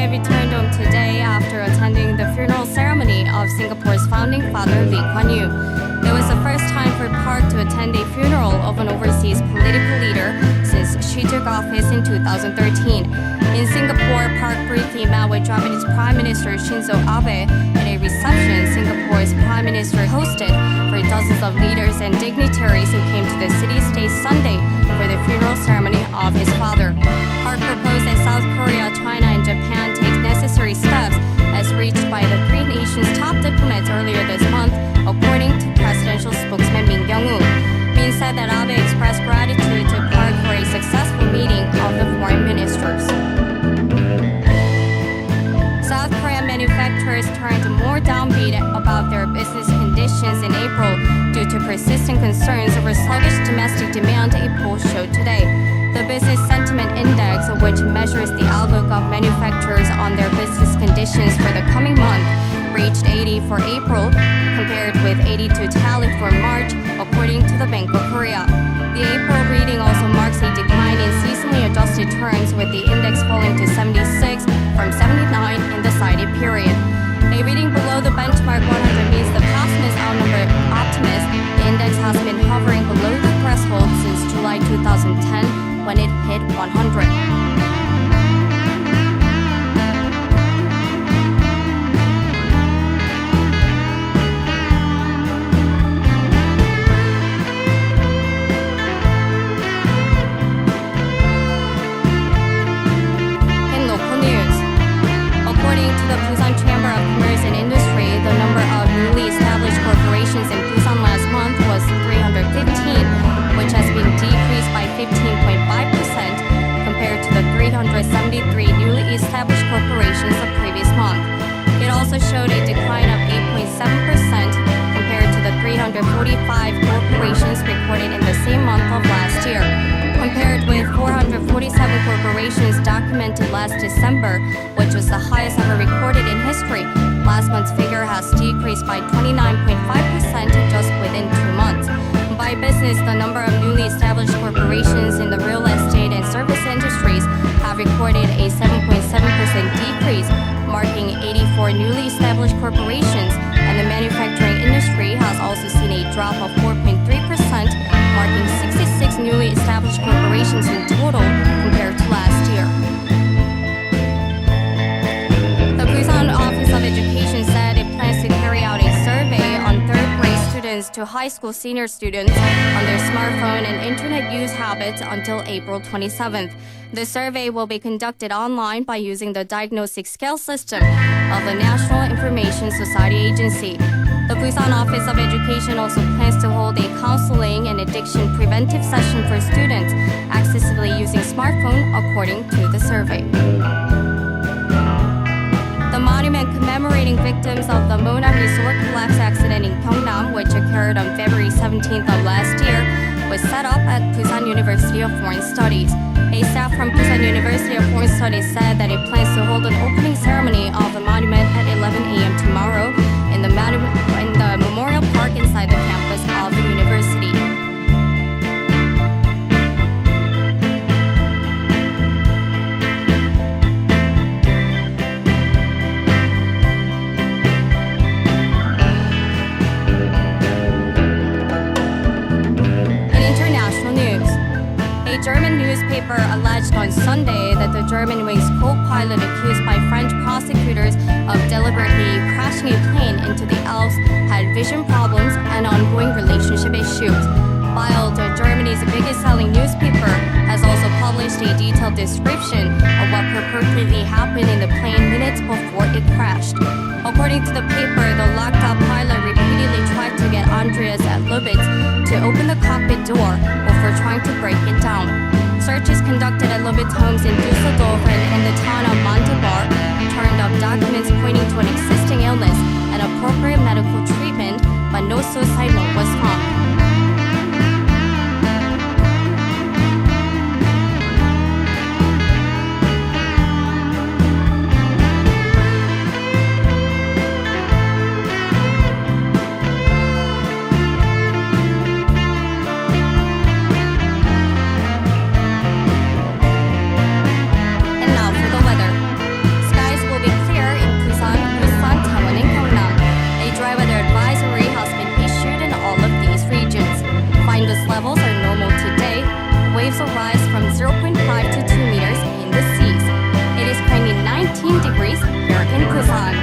Abe returned home today after attending the funeral ceremony of Singapore's founding father Lee Kuan Yew. It was the first time for Park to attend a funeral of an overseas political leader since she took office in 2013. In Singapore, Park briefly met with Japanese Prime Minister Shinzo Abe at a reception Singapore's Prime Minister hosted for dozens of leaders and dignitaries who came to the city-state Sunday for the funeral ceremony of his father. Park proposed that South Korea, China, and Japan take necessary steps as reached by the three nations' top diplomats earlier this month, according to presidential spokesman Min Kyung-woo. Min said that Abe expressed gratitude to Park for a successful meeting of the foreign ministers. South Korean manufacturers turned more downbeat about their business conditions in April due to persistent concerns over sluggish domestic demand, a poll showed today. The Business Sentiment Index, which measures the outlook of manufacturers on their business conditions for the coming month, reached 80 for April, compared with 82 tally for March, according to the Bank of Korea. The April reading also marks a decline in seasonally adjusted terms, with the index falling to 76 from 79 in the cited period. A reading below the benchmark 100 means the pessimist outnumber optimist. The index has been hovering below the threshold since July 2010, when it hit 100. Last December, which was the highest ever recorded in history. Last month's figure has decreased by 29.5% just within 2 months. By business, the number of newly established corporations in the real estate and service industries have recorded a 7.7% decrease, marking 84 newly established corporations, and the manufacturing industry has also seen a drop of 4.3%, marking 66 newly established corporations in total compared to last year. The Busan Office of Education said it plans to carry out a survey on third-grade students to high school senior students on their smartphone and internet use habits until April 27th. The survey will be conducted online by using the diagnostic scale system of the National Information Society Agency. The Busan Office of Education also plans to hold a counseling and addiction preventive session for students accessibly using smartphone, according to the survey. The monument commemorating victims of the Mona Resort collapse accident in Gyeongnam, which occurred on February 17th of last year, was set up at Busan University of Foreign Studies. A staff from Busan University of Foreign Studies said that it plans to hold an opening ceremony of the monument at 11 a.m. tomorrow in the Memorial Park inside the campus of the university. German newspaper alleged on Sunday that the Germanwings co-pilot accused by French prosecutors of deliberately crashing a plane into the Alps had vision problems and ongoing relationship issues. Bild, Germany's biggest-selling newspaper, has also published a detailed description of what purportedly happened in the plane minutes before it crashed. According to the paper, the locked-up pilot repeatedly tried to get Andreas at Lubitz to open the cockpit door before trying to break it down. Searches conducted at Lubitz homes in Düsseldorf and in the town of Montabaur turned up documents pointing to an existing illness and appropriate medical treatment, but no suicide note was found. waves will rise from 0.5 to 2 meters in the seas. It is currently 19 degrees here in Busan.